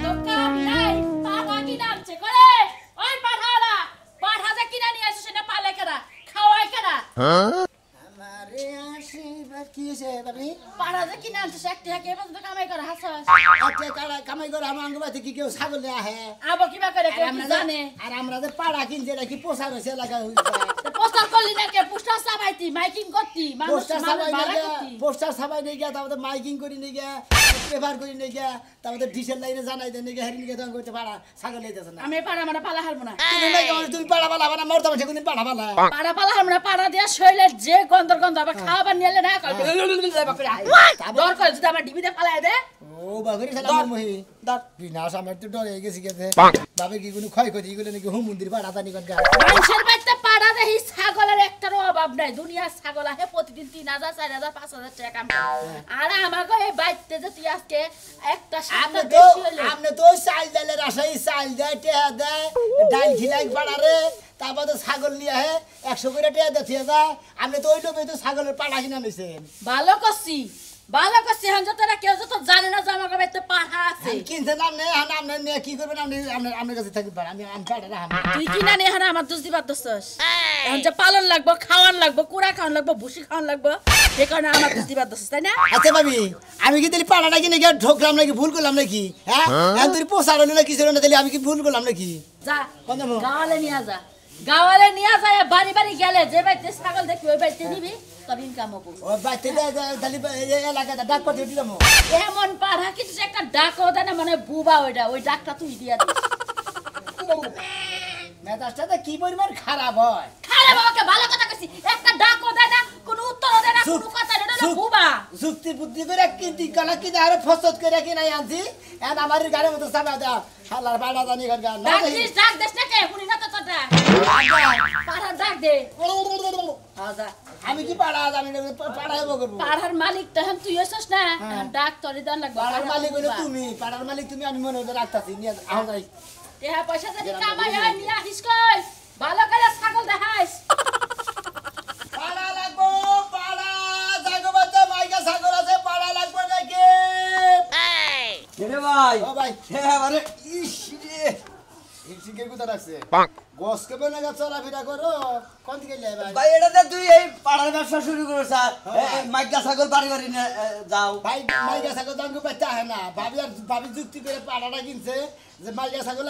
তো কাম নাই পাঠা কি নামছে করে ওই পাঠালা পাঠা যে কিনা নিয়ে আসছে সেটা পালে কেডা খাওয়ায় কেডা আমারে আসি কি হইছে বাবি পাঠা যে কিনা আনছে সে একটা কে বন্ধ কামাই করে হাসা একটা কামাই করে আমার আঙ্গুবাতে কি কেউ ছাগল নিয়ে আহে আবো কিবা করে কেউ কি জানে আর আমরা যে পাড়া কিনছে নাকি পোষা রয়েছে এলাকা হইছে তো পোস্টার করলি না কে পোস্টার সাবাইতি মাইকিং করতি মানুষ মানুষ বাড়া করতি পোস্টার ছাপাই নিয়ে গিয়া তারপরে মাইকিং করি নিয়ে গিয়া পেপার করি নিয়ে গিয়া তারপরে ডিসেল লাইনে জানাই দেন নিয়ে গিয়া হেরি নিয়ে গিয়া করতে পাড়া ছাগল লইতেছে না আমি পাড়া মানে পালা হারবো না তুমি পাড়া পালা না মরতে পারছে কোনদিন পাড়া পালা পাড়া পালা হারবো না পাড়া দিয়া শৈলের যে গন্ধর গন্ধ আবার খাবার নিলে না কই ডর করে যদি আমার ডিবিতে পালায় দে ও বাগরি সালা মহি দাঁত বিনাশ আমার তো ডরে গেছি গেছে বাবে কি কোনো ক্ষয় ক্ষতি এগুলো নাকি হুম মন্দির পাড়া তানি কোন মানুষের বাড়িতে পাড়া দেহি ছাগলের একটারও অভাব নাই দুনিয়ার ছাগল আহে প্রতিদিন 3000 4000 5000 টাকা কাম আর আমাকে এই বাড়িতে যে তুই আজকে একটা সামনে বেশি হলে আপনি তো চাল ডালের আশাই চাল দেয় টেহা দেয় ডাল খিলাই পাড়ারে তারপরে ছাগল নিয়ে আহে 100 করে টেহা দিয়ে যায় আপনি তো ওই লোভে তো ছাগলের পাড়া কিনা নিছেন ভালো করছি হান যতটা কেউ যত জানে না যে আমার বাড়িতে পাড়া আছে কিনতে নাম নেই নাম নেই কি করবেন আপনি আপনার কাছে থাকি পাড়া আমি পাড়া রাখা তুই কিনা নিয়ে হানা আমার দোষ দিবার দোষস এখন যে পালন লাগবো খাওয়ান লাগবো কুড়া খাওয়ান লাগবো ভুসি খাওয়ান লাগবো সে কারণে আমার দোষ দিবার দোষস তাই না আচ্ছা ভাবি আমি কি তাহলে পাড়াটা কিনে গিয়ে ঢোকলাম নাকি ভুল করলাম নাকি হ্যাঁ তুই পোষার হলো না কিছু না তাহলে আমি কি ভুল করলাম নাকি যা গাওয়ালে নিয়ে যা বাড়ি বাড়ি গেলে যে বাড়িতে ছাগল দেখবি ওই বাড়িতে নিবি তবে ইনকাম হবো ও বাড়িতে তাহলে এলাকাটা ডাক পাঠিয়ে দিলাম এমন পাড়া কিছু একটা ডাকও দেয় না মানে বুবা ওই ডাকটা তুই দিয়া দিস মেজাজটা কি পরিমাণ খারাপ হয় খারাপ আমাকে ভালো কথা কইছি একটা ডাকও দেয় না কোনো উত্তরও দেয় না কোনো কথা দেয় না বুবা যুক্তি বুদ্ধি করে কিনতি কলা কি আরে ফসত করে কি নাই আনছি এন্ড আমার গাড়ির মতো চাপা দাও শালার বাড়া জানি গান না ডাক দেশ না কে শুনি না তো তোটা পাড়ার ডাক দে আজা আমি কি পাড়া আমি পাড়াইবো করব পাড়ার মালিক তখন তুই হইছস না ডাক তোরে দান লাগবে পাড়ার মালিক হলো তুমি পাড়ার মালিক তুমি আমি মনে করে রাখতাছি নিয়ে আও যাই টেহা পয়সা যদি কামাই হয় নিয়ে আসিস কই ভালো করে ছাগল দেখাইস পাড়া লাগবো পাড়া জাগো বাচ্চা মাইকা ছাগল আছে পাড়া লাগবে নাকি রে ভাই ও ভাই হ্যাঁ মানে ইস রে ইনসিকে কোথা রাখছে গোসকে বনে গা চলাফেরা করো কোন দিকে যাই ভাই ভাই এটাতে তুই এই পাড়ার ব্যবসা শুরু করেছ মাইকা ছাগল বাড়ি বাড়ি যাও ভাই মাইকা ছাগল দাম পাইতে আহে না ভাবি যুক্তি করে পাড়াটা কিনছে যে মাইকা ছাগল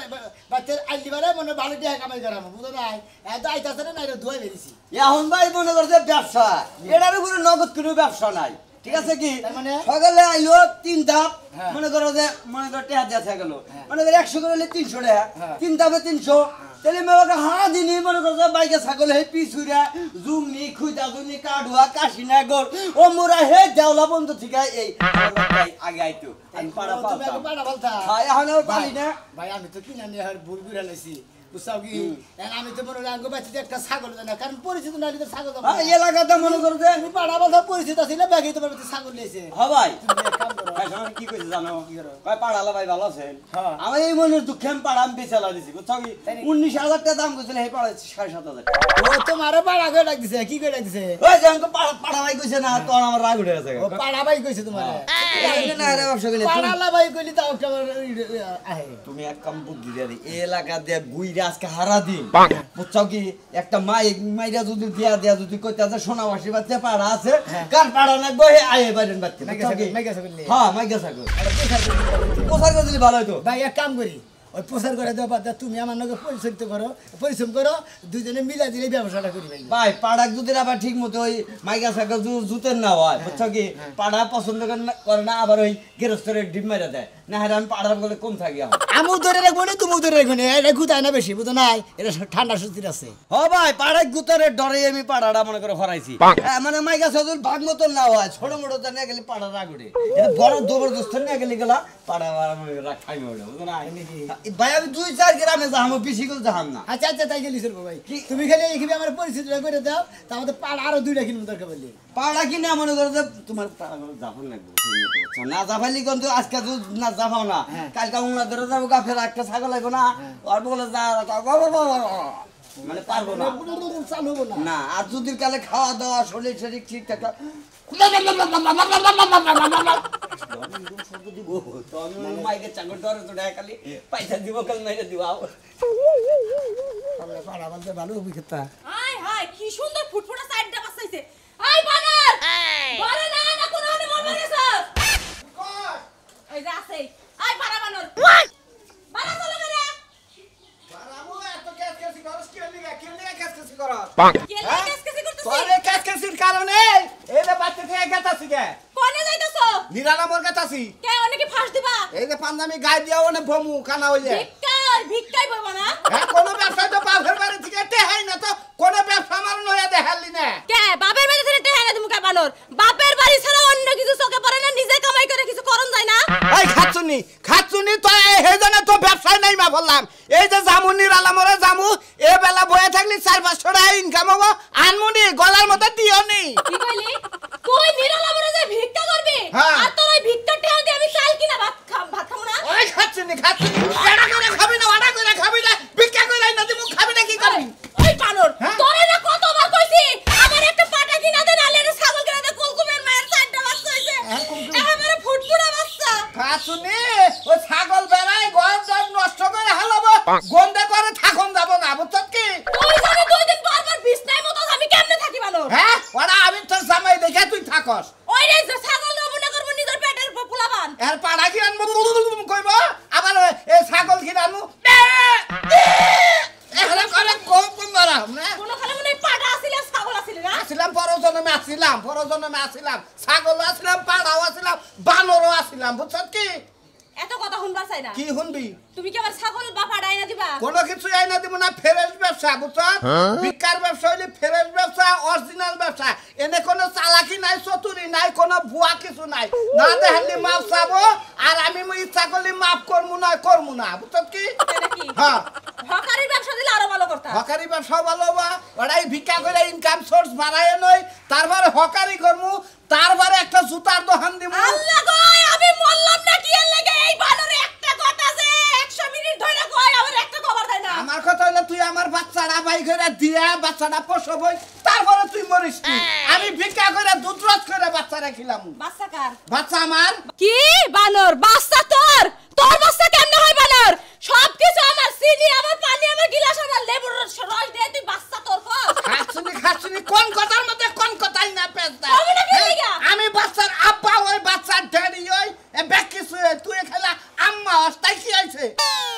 বাচ্চা আইলি বারে মনে ভালো দিয়ে কামাই করাম বুঝো নাই এত আইতাছে না এটা ধুয়ে বেরিয়েছি এখন ভাই মনে করছে ব্যবসা এটার উপরে নগদ কোনো ব্যবসা নাই ঠিক আছে কি মানে সকালে আইলো 3 ধাপ মনে করো টেহা দেওয়া গেল মনে করো 100 করে 300 টাকা 3 ধাপে 300 তাহলে মেয়েকে হাঁ দিনই মনে করছে বাইকে ছাগল হে পিছুরা জুমনি খুঁজা জুমনি কাঠুয়া কাশিনা গোর ও মোরা হে দেওলা বন্ধ থেকে এই আগে আইতো আমি পাড়া পালতাম পাড়া বলতা হ্যাঁ এখন আর পালি না ভাই আমি তো কিনা নিয়ে আর ভুল করে লাইছি বুঝছাও কি আমি তো মনে আঙ্গ বাচ্চাতে একটা ছাগল জানা কারণ পরিচিত না হলে ছাগল এই এলাকাতে মনে করো যে তুমি পাড়া বলতা পরিচিত ছিল ব্যাগে তোমার ছাগল নিয়েছে হ্যাঁ ভাই তুমি এক কাম করো ভাই আমার কি কইছে জানো ভাই পাড়ালা ভাই ভালো আছেন হ্যাঁ। আমার এই মনের দুঃখে আমি পাড়া আমি বেচালা দিছি বুঝছো কি 19,000 টাকা দাম কইছিল এই পাড়া 7,500 ও তোমারে পাড়া করে ডাক দিছে কি করে ডাক দিছে ওই যে আমাকে পাড়া ভাই কইছে না তো আমার রাগ উঠে গেছে ও পাড়া ভাই কইছে তোমারে না রে ব্যবসা কইলে পাড়ালা ভাই কইলি তাও কেমন আহে তুমি এক কাম বুদ্ধি দিয়ে এই এলাকা দিয়ে গুইরা আজকে হারা দিন বুঝছো কি একটা মাইরা যদি দিয়া যদি কইতে আছে সোনাবাসী বাচ্চা পাড়া আছে কার পাড়া লাগবে হে আয়ে বাইরেন বাচ্চা মাইকা ছাগল নিয়ে হ্যাঁ মাইকা ছাগল প্রচার করে দিলে ভালো হইতো ভাই এক কাম করি ওই প্রচার করে দেওয়া বাদ তুমি আমার নাকি পরিশ্রম করো দুজনে মিলা দিলে ব্যবসাটা করি ভাই ভাই পাড়াক যদি আবার ঠিক মতো ওই মাইকা সাইকেল জুতের না হয় বুঝছো কি পাড়া পছন্দ করে না আবার ওই গেরস্তের ডিম মেরে দেয় না হ্যাঁ আমি পাড়ার বলে কম থাকি আমি ধরে রাখবো না তুমি ধরে রাখবো না এটা গুতায় না বেশি বুঝো নাই এটা ঠান্ডা সুতির আছে হ ভাই পাড়ায় গুতারের ডরে আমি পাড়াটা মনে করে হরাইছি মানে মাইকা সাইকেল ভাগ মতো না হয় ছোট মোটো তো নিয়ে গেলে পাড়া রাগ উঠে এটা বড় জবরদস্ত নিয়ে গেলে গেলা পাড়া রাগ খাই ওঠে বুঝো না ভাই আমি 2-4 গ্রামে যাবো বেশি করে যাহাম না আচ্ছা আচ্ছা তাই গেলি চলবো ভাই তুমি খালি এইখানে আমার পরিস্থিতিটা করে দাও তা আমাদের পাড়া আরো 2টা কিলো দরকার বললি পাড়া কিনা মনে করো যে তোমার পাড়া যাবো লাগবে না যাবাইলি কিন্তু আজকে না যাবাও না কালকে উনা ধরে যাবো ফের একটা ছাগল লাগবো না আর বলে যা মানে পারবো না চালু হবো না না আর যদি কালে খাওয়া দাওয়া শরীর শরীর ঠিক থাকে মাইকে চাঙ্গর ডরে তো খালি পয়সা দিব কাল মেরে দিব পাড়া বলতে ভালো অভিজ্ঞতা হাই হাই কি সুন্দর ফুটফুটা সাইডটা বাসাইছে আই বানার বলে না না কোন হনে মন মারিস এই যে আছে আই পাড়া বানর বানা চলে মেরে বারামু এত কেসকেসি করছ কি লিগা কেসকেসি করছ কে কেসকেসি করতেছিস তোরে কেসকেসির কারণে এই যে বাচ্চা থেকে গেতাছি কে কোনে যাইতাছো নিরালা মোর গেতাছি কে অনেকে ফাঁস দিবা এই যে পাঞ্জাবি গায় দিয়া ওনে বমু কানা হইলে ভিক্ষাই বলবা না হ্যাঁ কোন ব্যবসা তো বাপের বাড়ি থেকে টেহাই না তো কোন ব্যবসা আমার নয়া দেখালি না কে বাপের বাড়ি থেকে টেহা না তুমি কা বানর বাপের বাড়ি ছাড়া অন্য কিছু চোখে পড়ে না নিজে কামাই করে কিছু করন যায় না এই খাচ্ছুনি তো এই জন্য তো ব্যবসায় নাই মা বললাম এই যে জামুনির আলামরে জামু এ বেলা বয়ে থাকলি 4-500 টাকা ইনকাম হবো আনমুনি গলার মধ্যে দিও নি কি কইলি তুই নিরালা মরে যে ভিক্ষা করবি আর তোর ওই ভিক্ষা টেহা দিয়ে আমি চাল কিনা ভাত খাবো না ওই খাচ্ছুনি এড়া করে খাবি না ওড়া করে খাবি না ভিক্ষা করে না দিমু খাবি না কি করবি ওই বানর তোরে না কতবার কইছি আমার একটা পাটা কিনা দে নালে একটা ছাগল কিনা দে কুলকুমের মায়ের চারটা বাচ্চা হইছে এবারে ফুটফুটা বাচ্চা খাচ্ছুনি ও ছাগল বেড়ায় ঘর জল নষ্ট করে হালাবো গন্ধে করে থাকুন যাব না বুঝছ কি তুই জানি 2 দিন পর পর বিছনায় মতো আমি কেমনে থাকি বানর হ্যাঁ ওরা আমি তোর জামাই দেখে তুই থাকস ওই রে যে ছাগল নমুনা করব নিজের পেটের পোলাবান এর পাড়া কি আনবো কইব আবার এই ছাগল কি আনবো এখানে করে কোপ মারা না কোন খালে মনে পাটা আসিলে ছাগল আসিলে না আসিলাম পরজন্মে আসিলাম ছাগল আসিলাম পাড়াও আসিলাম বানরও আসিলাম বুঝছ কি এত কথা শুনবা চাই না কি শুনবি তুমি কি আমার ছাগল বা পাড়াই না দিবা কোনো কিছু আইনা দিব না ফ্রেশ ব্যবসা বুঝছ ভিক্ষার ব্যবসা হইলে ফ্রেশ ব্যবসা অরিজিনাল ব্যবসা এনে কোনো চালাকি নাই চতুরি নাই কোনো ভুয়া কিছু নাই না দেখালি মাপ চাবো আর আমি ইচ্ছা করলে মাপ করমু না বুঝছ কি এটা কি হ্যাঁ হকারি ব্যবসা দিলে আরো ভালো করতা হকারি ব্যবসা ভালো বা ওরাই ভিক্ষা করে ইনকাম সোর্স বাড়ায় নয় তারপরে হকারি করমু তারপরে একটা জুতার দোকান দিব আল্লাহ গো আমি মরলাম না কি এর লাগে এই বানরে একটা কথা যে 100 মিনিট ধরে কই আমার একটা খবর দেয় না আমার কথা হলো তুই আমার বাচ্চাটা বাই করে দিয়া বাচ্চাটা প্রসবই তারপরে তুই মরিস কি আমি ভিক্ষা করে দুধ রস করে বাচ্চা রাখিলাম বাচ্চা কার বাচ্চা আমার কি বানর বাচ্চা তোর বাচ্চা কেমনে হয় বানর সবকিছু আমার চিনি আমার পানি আমার গিলাস আমার লেবুর রস দিয়ে তুই বাচ্চা তোর খাচ্ছুনি কোন কথার মধ্যে কোন কথাই না পেছদা আমি বাচ্চার আব্বা ওই বাচ্চার ড্যাডি ওই ব্যাকি তুই খেলা আম্মা অস্তাই কি আইছে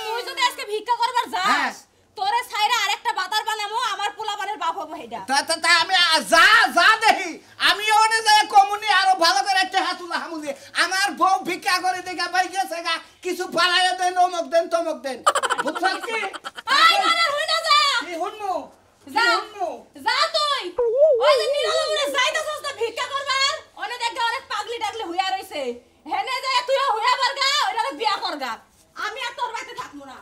তুই যদি আজকে ভিক্ষা করবার যাস তোরে ছাইরা আরেকটা বাতার বানামো আমার পোলাপানের বাপ হবো হেডা তা আমি যা দেখি আমি ওনে যায় কমুনি আরো ভালো করে একটা হাতুলা হামুদি আমার বউ ভিক্ষা করে দেখা পাই গেছে গা কিছু বাড়াইয়া দেন অমুক দেন তমুক দেন বুঝছস কি আই বানর হই না যা কি হুনমু যা তুই ওই যে নিরালা মনে যাইতাছস না ভিক্ষা করবার ওনে দেখগা অনেক পাগলি টাগলি হইয়া রইছে হেনে যায় তুই হইয়া বারগা ওইটারে বিয়া করগা আমি আর তোর বাড়িতে থাকমু না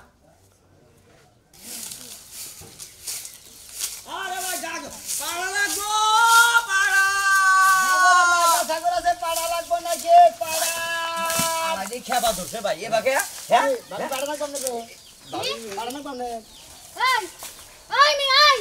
আরে ভাই জাগ পাড়া লাগবো পাড়া ছাগল আছে পাড়া লাগবো না যে পাড়া আরে খেবা ধরছে ভাই এ বাকে হ্যাঁ পাড়া না কমনে পাড়া না কমনে আই মি আই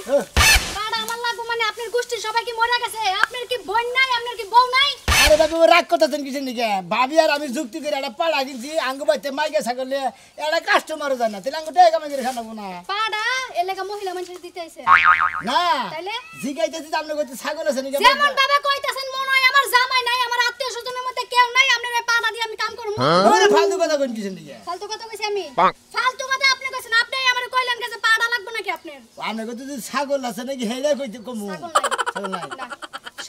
পাড়া আমার লাগবো মানে আপনার গোষ্ঠীর সবাই কি মরে গেছে আপনার কি বোন নাই আপনার কি বউ নাই আরে বাবু রাগ করতেছেন কিছু নিকে ভাবি আর আমি যুক্তি করে একটা পাড়া কিনছি আঙ্গু বাইতে মাইকে ছাগলে একটা কাস্টমারও যায় না তাহলে আঙ্গু টাকা কামাই করে খানাবো না পাড়া এলাকা মহিলা মানুষ দিতে আইছে না তাইলে জিগাইতেছি আপনি কইতে ছাগল আছে নাকি যেমন বাবা কইতাছেন মনে হয় আমার জামাই নাই আমার আত্মীয় স্বজনের মধ্যে কেউ নাই আপনার এই পাড়া দিয়ে আমি কাম করব ওরে ফালতু কথা কইন কিছু নিকে ফালতু কথা কইছি আমি ফালতু কথা আপনি কইছেন আপনি আমারে কইলেন যে পাড়া লাগবে নাকি আপনার আপনি কইতে যদি ছাগল আছে নাকি হেইলা কইতে কমু ছাগল নাই ছাগল নাই না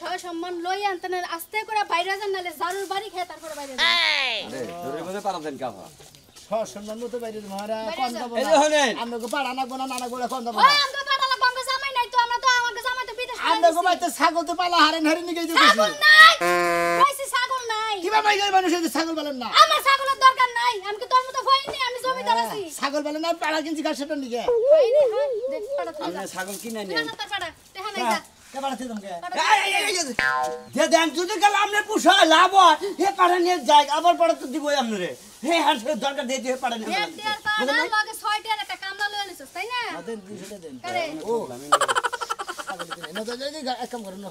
সয় সম্মান লই আনতেন আস্তে করে বাইরে যান নালে জারুর বাড়ি খেয়ে তারপরে বাইরে যান আরে ধরে বসে পারা দেন কাফা সম্মান মতো বাইরে মহারা কোন দেব এই না যে হনেন আপনাকে পাড়া লাগবো না নানা গোড়া কোন দেব ওই না আমগো পাড়া লাগবে আমগো জামাই নাই তো আমরা তো আমাগো জামাই তো বিদেশ আপনাকে বাইতে ছাগল তো পালা হারেন হারেন নিকে দিতেছি ছাগল নাই কইছি ছাগল নাই কিবা মাই গায় মানুষ এই ছাগল বলেন না আমার ছাগলের দরকার নাই আমি কি তোর মতো হইনি আমি জমিদার আছি ছাগল বলেন না পাড়া কিনছি কাছেটা নিকে হইনি হ্যাঁ দেখ পাড়া তুই আপনি ছাগল কিনে না নেন না তার পাড়া তেহা নাই যা কে পাড়া দিতমকে যে দেন যদি কাল আপনি পুষা লাভ হয় হে পাড়া নিয়ে যাই আবার পাড়া তো দিবই আপনারে হে হার দরকার দিয়ে দিয়ে পাড়া নিয়ে দেড় পাড়া লগে 6 টার একটা কামলা লইলে দিছস তাই না দেন 200 দেন আরে ছাগল কিনে না তো এক কাম করুন না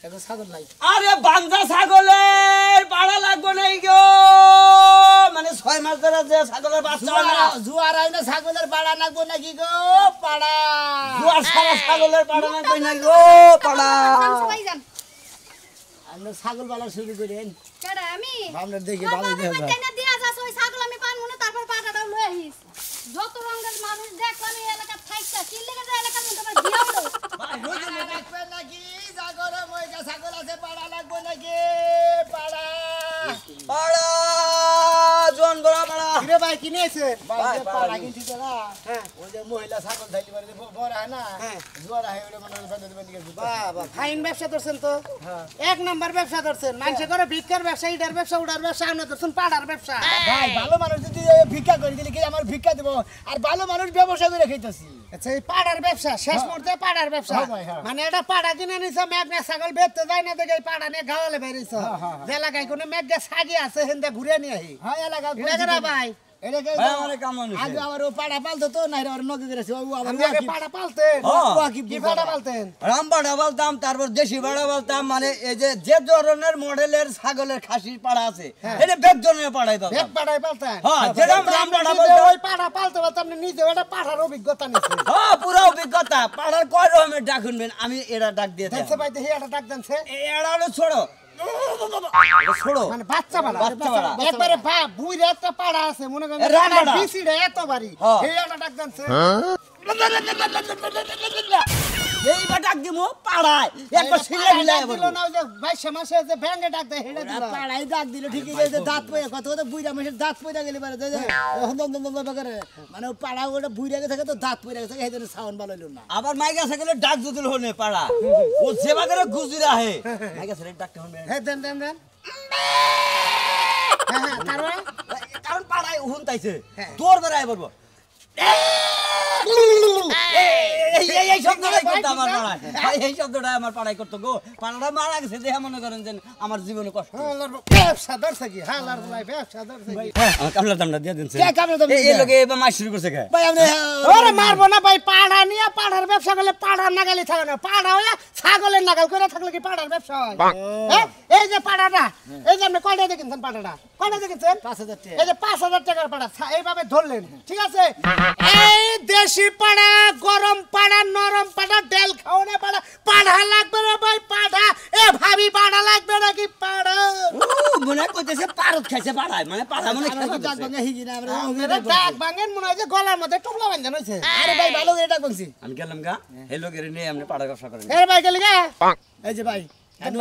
এখন ছাগল নাই আরে বান্দা ছাগলের পাড়া লাগবে নাই গো মানে 6 মাস ধরে যে ছাগলের বাচ্চা হয় না জুয়ার আইনা ছাগলের পাড়া লাগবো নাকি গো পাড়া জুয়ার সারা ছাগলের পাড়া লাগবে নাই গো পাড়া সবাই যান আমরা ছাগল পালা শুরু করেন কেডা আমি আপনার দেখে বাবা ভালো বাবা কেন দিয়া যাস ওই ছাগল আমি পানমু না তারপর পাটাটাও লই আইস যত রঙের মানুষ দেখলাম এই এলাকা থাইকা কি লেগে যায় এলাকার মধ্যে আমার দিয়া হলো ভাই রোজ দেখবে নাকি জাগরে মইকা ছাগল আছে পাড়া লাগবো নাকি পাড়া পাড়া জন বড় পাড়া কিরে ভাই কিনে আছেন ভাই ভাই, যে পাড়া ভাই। কিনছি তো না হ্যাঁ ওই যে মহিলা ছাগল থাইলি পারে যে বড় হয় না হ্যাঁ। জোয়ার হয় ওটা মনে হয় বেঁধে গেছে বাবা ফাইন ব্যবসা করছেন তো এক নাম্বার ব্যবসা করছেন মানুষে করে ভিক্ষার ব্যবসা ইটার ব্যবসা উডার ব্যবসা আপনি করছেন পাড়ার ব্যবসা ভাই ভালো মানুষ যদি ভিক্ষা করে দিলে কি আমার ভিক্ষা দেব আর ভালো মানুষ ব্যবসা করে খাইতেছি আচ্ছা এই পাড়ার ব্যবসা শেষ মুহূর্তে পাড়ার ব্যবসা হ্যাঁ ভাই, হ্যাঁ। মানে এটা পাড়া কিনে নিছে মেঘনা ছাগল বেচতে যায় না দেখে এই পাড়া নিয়ে গাওয়ালে বেরিয়েছ যে এলাকায় কোনো মেঘনা সাগি আছে হেন্দে ঘুরে নিয়ে আহি হ্যাঁ এলাকা এলাকারা ভাই এলাকা ভাই আমারে কাম মানুষ আগে আমার ও পাড়া পালতো তো না আর নগে গেছে ও আবার আপনি আগে পাড়া পালতেন হ্যাঁ। কি পাড়া পালতেন রামপাড়া বলতাম তারপর দেশি পাড়া বলতাম মানে এই যে ধরনের মডেলের ছাগলের খাসির পাড়া আছে এটা বেদজনের পাড়াই তো এক পাড়ায় পালতেন হ্যাঁ, যেরকম আপনি রামপাড়া নিজে বলতাম। ওই পাড়া পালতে পালতে আপনি নিজে ওটা পাড়ার অভিজ্ঞতা নিচ্ছেন হ্যাঁ পুরো অভিজ্ঞতা পাড়ার কয় রকমের ডাক শুনবেন আমি এটা ডাক দিয়ে থাকি দেখছে ভাই দেখি এটা ডাক দেনছে এটা হলো ছোড়ো ছোড়ো মানে বাচ্চা পাড়া বাচ্চা পাড়া। একবারে বুইরা একটা পাড়া আছে মনে করেন এ রাম পাড়া। বিসিটা এত বাড়ি হ্যাঁ। এই একটা ডাক দেনছে এইবার ডাক দিমু পাড়ায় একবার ছিঁড়ে মিলাই দিল না ওই যে 22 মাসে যে ব্যাঙ্গে ডাক দেয় হেডে দিল পাড়াই ডাক দিল ঠিকই যে দাঁত পয়া কত কত বুইরা মাসের দাঁত পয়রা গেলে পারে করে মানে ও পাড়া ওটা বুইরা গেছে তো দাঁত পয়রা গেছে এই জন্য সাউন্ড ভালো হইলো না আবার মাইকা সাইকেলে ডাক দিল হনে পাড়া ও সেবা করে গুজরা হে মাইকা সাইকেলে ডাকতে হনে হে দেন দেন দেন হ্যাঁ তারপরে কারণ পাড়ায় হুনতাইছে তোর বেড়ায় বলবো এই শব্দটাই করতো আমার পাড়ায় এই শব্দটাই আমার পাড়ায় করতো গো পাড়াটা মারা গেছে দেখে মনে করেন যে আমার জীবনে কষ্ট ব্যবসা ধরছে কি হালার বলাই ব্যবসা ধরছে কি আমার কামলা দামটা দিয়ে দিন কে কামড়ে দাম এই লোকে এবার মাছ শুরু করছে কে ভাই আপনি ওরে মারবো না ভাই পাড়া নিয়ে পাড়ার ব্যবসা করলে পাড়ার নাগালি থাকে না পাড়া হয়ে ছাগলের নাগাল করে থাকলে কি পাড়ার ব্যবসা হয় হ্যাঁ? এই যে পাড়াটা এই যে আপনি কয়টা দেখেছেন পাড়াটা কয়টা দেখেছেন 5000 টাকা এই যে 5000 টাকার পাড়া এইভাবে ধরলেন ঠিক আছে এই দেশি পাড়া গরম পাড়া নরম পাড়া ডেল খাওয়ানো পাড়া পাড়া লাগবে না ভাই পাড়া এ ভাবি পাড়া লাগবে নাকি পাড়া মনে করতেছে পারত খাইছে পাড়ায় মানে পাড়া মনে আমরা তো ডাক খাইছে ভাঙা হিগি না আমরা আপনারা ডাক ভাঙেন মনে হয় যে গলার মধ্যে টুকলা বাঁধান হয়েছে আরে ভাই ভালো করে ডাক ভাঙছি আমি গেলাম গা এই লোকের নিয়ে আমরা পাড়া ব্যবসা করেন এর ভাই গেলি গা এই যে ভাই আপনি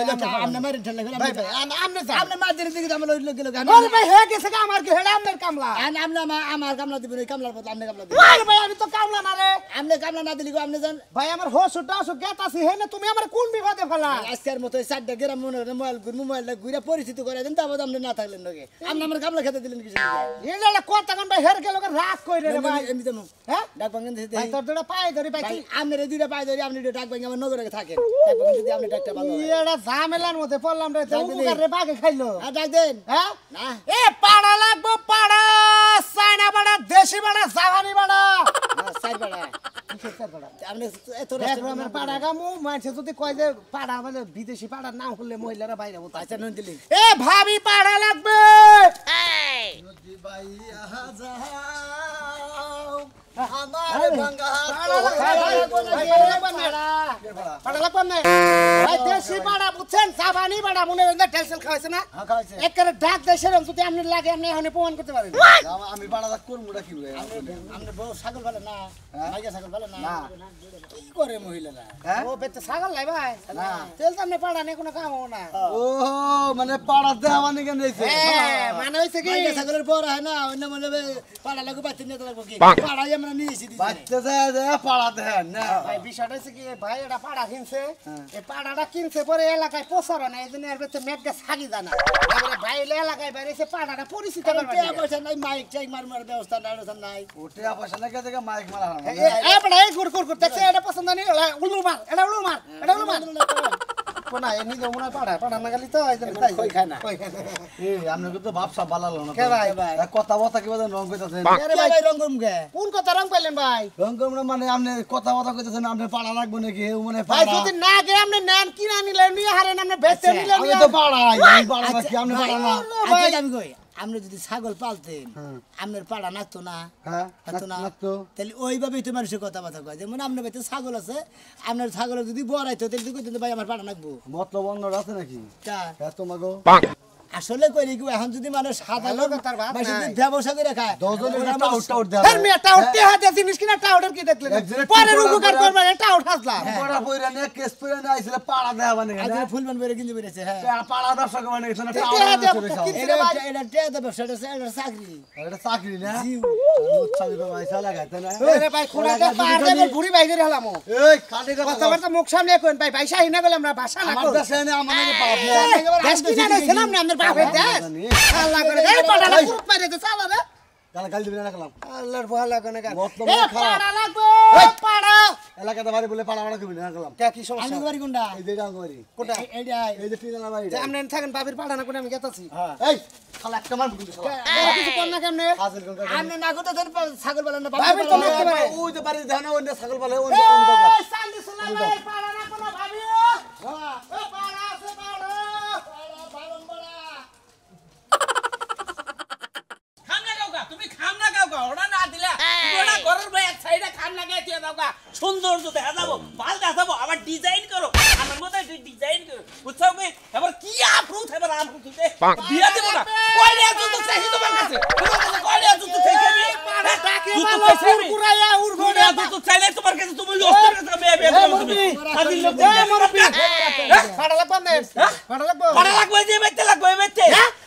মারি ঠেলে ভাই ভাই আপনি যান আপনি মার দিলে দিকে আমরা ওই লোক গেল ওরে ভাই হয়ে গেছে গা আমার কি হেডা আপনার কামলা আপনি আমার কামলা দিবেন ওই কামলার বদলে আপনি কামলা দিবেন আরে ভাই আমি তো কামলা না রে আপনি কামলা না দিলি গো আপনি জান ভাই আমার হোসুটা হোসু গেত আছে হেনে তুমি আমার কোন বিপদে ফেলা আজকের মতো এই 4টা গ্রাম মনে হয় মোবাইলটা ঘুরে পরিচিত করে দেন তারপর আপনি না থাকলেন নাকি আপনি আমার কামলা খেতে দিলেন কিছু এলা কথা কোন ভাই হের গেল রাগ কইরে রে ভাই এমনি জানো হ্যাঁ ডাক ভাঙেন দিতে ভাই তোর দুটা পায়ে ধরি ভাই ভাই আপনি এই দুইটা পাই ধরে আপনি ডাক ভাঙে আমার নজরে থাকেন ডাক ভাঙেন যদি আপনি ডাকটা ভালো হয় এটা ঝামেলার মধ্যে পড়লাম রে তো ডাক দিদি। উপকার রে বাগে খাইলো আর ডাক দেন হ্যাঁ না এ পাড়া লাগবো পাড়া চায়না পাড়া দেশি পাড়া জাপানি পাড়া সাইড পাড়া কিসের পাড়া আপনি এত একরকমের পাড়া গামু মানুষে যদি কয় যে পাড়া মানে বিদেশি পাড়া নাম হলে মহিলারা বাইরে হতো আচ্ছা নন দিলি এ ভাবি পাড়া লাগবে আমার ভাঙা পাড়া লাগবে না ভাই দেশি পাড়া বুঝছেন জাপানি পাড়া মনে হয় টেনশন খাওয়াইছে না খাওয়াইছে একেবারে ডাক দেশের যদি আপনি লাগে আপনি এখন প্রমাণ করতে পারেন আমি পাড়াটা করবো না কি আপনি বউ ছাগল ভালো না মাইয়া ছাগল ভালো না কি করে মহিলারা ও বেতে ছাগল লাই ভাই তেল তো আপনি পাড়া নিয়ে কোনো কাম হবো না ও মানে পাড়াতে আমার কেন রয়েছে হ্যাঁ, মানে হয়েছে কি মাইয়া ছাগলের বড় হয় না অন্য মনে পাড়া লাগবে বাচ্চা নিয়ে লাগবো কি পাড়াই আমরা নিয়েছি বাচ্চা যায় পাড়াতে হ্যাঁ না ভাই বিষয়টা হচ্ছে কি ভাই এটা পাড়া কিনছে এই পাড়াটা কিনছে পরে এলাকায় প্রচারণ এই জন্য এর ভিতরে মেঘটা ছাগি জানা এবারে ভাই হলে এলাকায় বাইরেছে পাড়াটা পরিচিত করবার টাকা পয়সা নাই মাইক টাইক মার ব্যবস্থা নাই ওটে পয়সা না কে মাইক মারা এই বড় এই গুড় গুড় গুড় দেখছে এটা পছন্দ নেই উলু মার এটা উলু মার এটা উলু মার কোনা এনি যমুনা পাড়া না গেলি তো আইজন তাই কই খায় না এই আপনাকে তো ভাবসা বালালো না কে ভাই কথা বথা কি বলেন রং কইতাছেন আরে ভাই রং করুম গে কোন কথা রং পাইলেন ভাই রং করুম না মানে আপনি কথা বথা কইতাছেন আপনি পাড়া লাগবে নাকি এও মানে ভাই পাড়া যদি না গে আপনি নেন কিনা নিলেন নিয়ে হারেন আপনি বেচতে নিলেন আমি তো পাড়াই আমি পাড়া নাকি আপনি পাড়া না আচ্ছা আমি কই আমরা যদি ছাগল পালতেন আপনার পাড়া নাকতো না হ্যাঁ নাকতো না নাকতো। তাহলে ওইভাবেই তো মানুষের কথাবার্তা কয় যেমন আপনার বাড়িতে ছাগল আছে আপনার ছাগল যদি বড়াইতো তাহলে তুই কইতেন ভাই আমার পাড়া নাকবো মতলব অন্য আছে নাকি তা হ্যাঁ তোমাকে আসলে কইলি কি এখন যদি মানুষ সাধারণ কথার ভাত মানুষ যদি নাই। ব্যবসা করে খায় দশজনের ওরা একটা মানুষ- আউট দেয় এর মেয়েটা উঠতে হাতে জিনিস কিনা টাউডার কি দেখলেন একজনের পরে টিপোড়া উপকার করে- করবেন এটা উঠ হাসলাম পড়া পইরা নিয়ে কেস পইরা নিয়ে আইছিল পাড়া দেয়া মানে আজকে ফুলবান বেড়ে কিনতে পেরেছে হ্যাঁ পাড়া ব্যবসা করে মানে এখানে এটা টাওয়ার দেখ, চলে যাও কি- এটা এটা টেয়াদা ব্যবসাটা এটা চাকরি এটা চাকরি না জিউ। চাকরি তো পয়সা লাগাইতে না আরে ভাই কোনাকে পার দেব বুড়ি বাইরে হলাম এই কাটে কথা কথাবার্তা মুখ সামনে কোন ভাই পয়সা হিনা গেলাম না ভাষা না আমার কর দেশে না আমার নাকি পাপ না দেশ কি না ছিলাম না আমাদের বাপের দেশ আল্লাহ করে এই পাড়ালা কুত মারে তো চালা রে গাল গাল দিবি না রাখলাম আল্লাহর ভালো করে গা মতলব এ খারাপ। পাড়া লাগবে পাড়া এলাকাতে বাড়ি বলে পাড়া পাড়া দিবি না রাখলাম কে কি সমস্যা আমি বাড়ি কোনটা এই যে গাঙ্গ বাড়ি কোটা এইটাই এই যে টিনালা বাড়ি যে আমনে থাকেন বাবির পাড়া না কোন আমি গেতাছি হ্যাঁ এই শালা একটা মার কিন্তু শালা কিছু কর না কেমনে হাজির কোন কাজ আপনি না করতে দেন ছাগল পালন না ভাবি তো নাকতে পারে ওই যে বাড়ি দেখানো ওই ছাগল পালে ওই এই সান্দি সালাম ভাই পাড়া না কোন ভাবি ও পাড়া আছে পাড়া পাড়া পালন খামনা গাওগা তুমি খামনা গাওগা ওড়া না দিলা ওড়া ঘরের ভাই এক সাইডে খামনা গায় দিয়ে দাওগা সৌন্দর্য দেখা যাবো ভাল দেখা যাবো আবার ডিজাইন করো আমার মতো ডিজাইন করো বুঝছো কি এবার কি আপরুত এবার আপরুত দে বিয়া দেব না কয়টা জুতো চাই তোমার কাছে কয়টা জুতো চাই আমি জুতো চাই কুরায়া উড় কয়টা জুতো চাইলে তোমার কাছে তুমি লস্ত কাছে বিয়া তুমি আদি লোক পাড়া লাগবে না পাড়া লাগবে পাড়া লাগবে যে বেতে লাগবে বেতে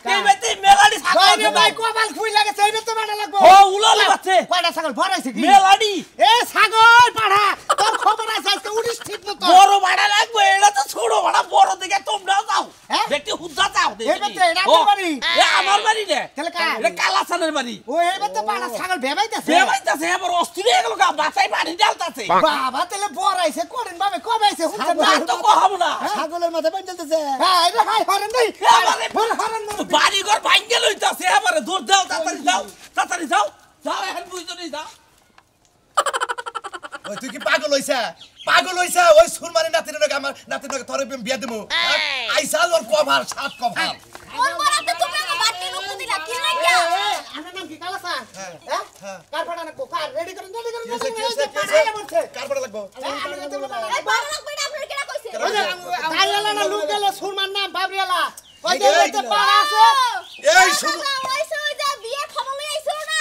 এই বেতে মেলাডি ভাই ভাই কোবাল খুই লাগে চাইবে তো পাড়া লাগবে ও উলালি বাচ্চা কয়টা ছাগল ভরাইছে কি মেলাডি এ ছাগল পাড়া তোর খবর আছে আজকে উড়িস ঠিক মতো বড় ভাড়া লাগবে এটা তো ছোট ভাড়া বড় দিকে তোমরাও যাও হ্যাঁ? দেখতে হুদ্দা যাও এই বেতে এটা আমার বাড়ি। আমার বাড়ি রে তাহলে কার? এটা কালাসানের বাড়ি ও এবার তো পাড়া ছাগল ভেবাইতেছে সে বাইতাছে এবার অস্থির হয়ে গেল গা বাসায় পানি ডালতাছে বাবা তাহলে বড়াইছে করেন ভাবে কবে আইছে হুঁতে না তো কহাব না ছাগলের মাথা পানি চলতেছে হ্যাঁ এটা হাই হরেন নাই এবারে হরেন বাড়ি ঘর ভাঙ্গে লইতাছে এবারে দূর দাও তাড়াতাড়ি যাও যাও এখন বুঝতে যাও ওই তুই কি পাগল হইছা ওই সুরমানি নাতির নাকি আমার নাতির নাকি তোরে বিয়া দেবো আইসাল ওর কভার সাত কভার ওর বড়াতে তোমরা তো বাটি নুকু দিলা কি লাগিয়া আমার নাম কি কালাসা হ্যাঁ কার পাড়া না কার রেডি করেন কার পড়া লাগবো এই বড় লোক বেটা আপনার কেনা কইছে তাইলা না লুক গেল সুরমান নাম বাবরিয়ালা ওই যে ওইতে পাড়া আছে এই শুনো ওইসে ওই যে বিয়ে খবর লই আইছো না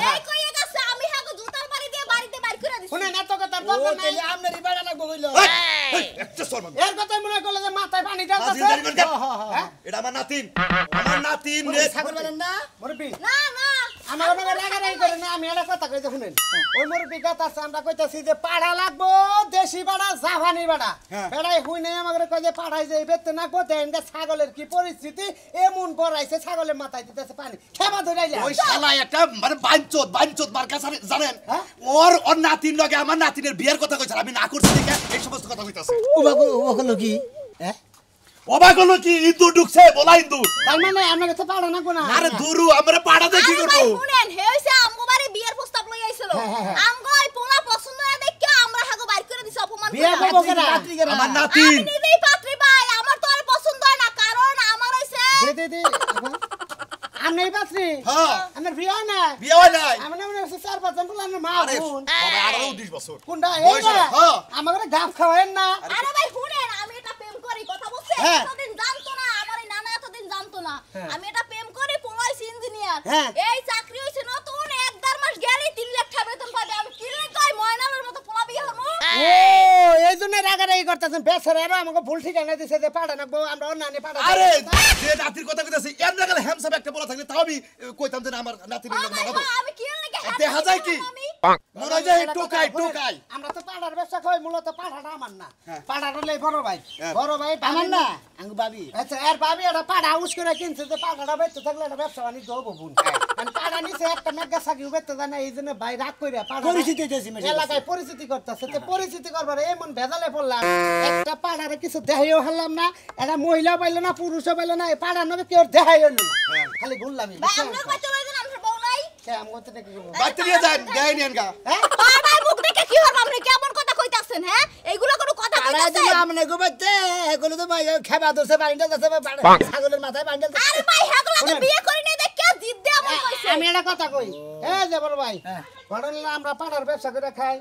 এই কইয়া গেছে আমি হাগো জুতার বাড়ি দিয়ে বাড়িতে বাইর করে দিছি শুনে না তো তার ও দরকার নাই তাহলে আপনারই বাড়া লাগবো কইলো একটা সরমান এর কথা মনে করলে যে মাথায় পানি ঢালতাছে এটা আমার নাতিন রে ছাগল পালন না মুরব্বি না না আমার মনে রাগারাগি করে না আমি একটা কথা কইতে শুনেন ওই মুরব্বি কথা আছে আমরা কইতাছি যে পাড়া লাগবো দেশি পাড়া জাপানি পাড়া বেড়াই হুই নাই আমাদের কই যে পাড়াই যে বেতে না কোতে এনকা ছাগলের কি পরিস্থিতি এমন পড়াইছে ছাগলের মাথায় দিতেছে পানি খেবা ধরাইলা ওই শালা একটা মানে বাইনচোদ মার্কা জানেন ওর নাতিন লগে আমার নাতিনের বিয়ের কথা কইছ আমি না করছি দেখে এই সমস্ত কথা কইতাছে ও হলো কি হ্যাঁ অবাক হলো কি ইন্দুর ঢুকছে বলা ইন্দুর তার মানে আমার কাছে পাড়া না কোনা আরে দুরু আমরা পাড়া দেখি আরে করবো ভাই শুনেন হে হইছে আমগো বাড়ি বিয়ের প্রস্তাব লই আইছিল আমগো এই পোলা পছন্দ না দেখে আমরা হাগো বাইর করে দিছি অপমান করে বিয়ে করবো কেনা আমার আমি নাতিন নিজেই পাত্রী ভাই আমার তো আর পছন্দ হয় না কারণ আমার হইছে দে আমি এই পাত্রী হ্যাঁ আমার বিয়ে হয় না বিয়ে হয় নাই আমার মনে হচ্ছে 4-5 জন বলে মা আরে বোন সবাই আরো 20 বছর কোনটা বয়স এইটা হ্যাঁ। আমাকে গাছ খাওয়ায়েন না আরে ভাই শুনেন আমি এটা প্রেম করি কথা বলছে হ্যাঁ। এতদিন জানতো না আমার এই নানা এতদিন জানতো না আমি এটা প্রেম করি পোলাইস ইঞ্জিনিয়ার হ্যাঁ। এই চাকরি হইছে নতুন 1.5 মাস গেলেই 3 লাখ টাকা বেতন পাবে আমি কি রে কই ময়নালের মতো পোলা বিয়ে হবো ও এই জন্য রাগারাগি করতেছেন বেচারা আমাকে ভুল ঠিকানা দিছে যে পাড়া নাকবো আমরা অন্য পাড়া আরে যে নাতির কথা কইতাছি এর না গেলে হ্যামসাম একটা বলা থাকলে তাও আমি কইতাম যে না, আমার নাতির ও লগে ভাই মানাবো আমি কি রে দেখা যায় কি? মনে হয় যে টোকাই আমরা তো পাড়া পাড়ার ব্যবসা কই মূলত পাড়াটা আমার না পাড়াটা লই বড় ভাই আমার না আঙ্গু ভাবি আচ্ছা এর ভাবি এটা পাড়া হাউস করে কিনছে যে পাড়াটা বেচতে থাকলে এটা ব্যবসা বাণিজ্য হবো বোন আমি পাড়া নিচে একটা মেগা সাকি বেচতে জানা এই জন্য ভাই রাগ করে পাড়া পরিচিতি দিয়েছি এলাকায় পরিচিতি করতেছে তো পরিচিতি করবার এমন ভেজালে পড়লাম একটা পাড়ারে কিছু দেখাইও হলাম না এটা মহিলা পাইলো না পুরুষও পাইলো না এই পাড়ার নামে কেউ দেখাই হলো না খালি ঘুরলামই ভাই আমরা কত বলছেন আমরা বউ নাই আমি করতে কি করবো বাইতে নিয়ে যান দেয় নিয়েন গা হ্যাঁ তোর ভাই মুখ দেখে কি হল আপনি কেমন কথা কইতাছেন হ্যাঁ এইগুলো কোনো কথা কইতাছেন আমনে গোবাতে এগুলো তো ভাই খেবা দোছে বাড়িটা যাচ্ছে ছাগলের মাথায় বান্ডেল আরে ভাই হেগুলো তো বিয়ে করি নাই দেখ কে জিদ দে আমন কইছে আমি একটা কথা কই এই যে বড় ভাই ঘটনা আমরা পাড়ার ব্যবসা করে খাই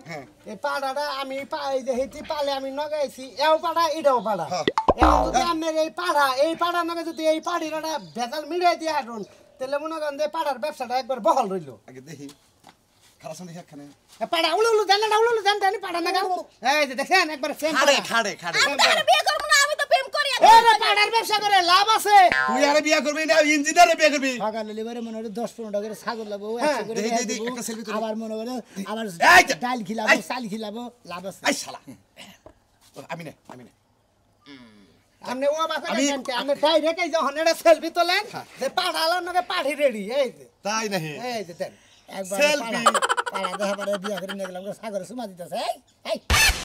এই পাড়াটা আমি এই যে হেতি পালে আমি নগাইছি এও পাড়া এটাও পাড়া এখন যদি আমার এই পাড়ার নামে যদি এই পাড়িটা ভেজাল মিলিয়ে দিয়ে হাঁটুন তাহলে মনে করেন যে পাড়ার ব্যবসাটা একবার বহল রইল আগে দেখি খারাপ শুনে এখানে পাড়া উলুলু দেন না উলুলু দেন দেন পাড়া না এই যে দেখেন একবার সেম খাড়ে খাড়ে খাড়ে আমি আর বিয়ে করব না আমি তো প্রেম করি এই রে পাড়ার ব্যবসা করে লাভ আছে তুই আরে বিয়া করবি না ইঞ্জিনিয়ারে বিয়া করবি সকালে লিবারে মনে হয় 10-15 টাকা ছাগল লাবো হ্যাঁ, 100 করে দেই, একটা selfie তুলি। আবার মনে করে আবার এই যে, ডাল খিলাবো এই। চাল খিলাবো লাভ আছে আই শালা আমি না আপনি ও আমাকে দেখেন আপনি ডাইরেক্ট এই যখন এটা সেলফি তোলেন যে পাড়ালার নাকি পাড়ি রেডি এই যে তাই নাহি এই যে দেন একবার Selfie। পাড়া দেখা পারে বিয়া করে নিয়ে গেলাম সাগরে সুমা দিতেছে এই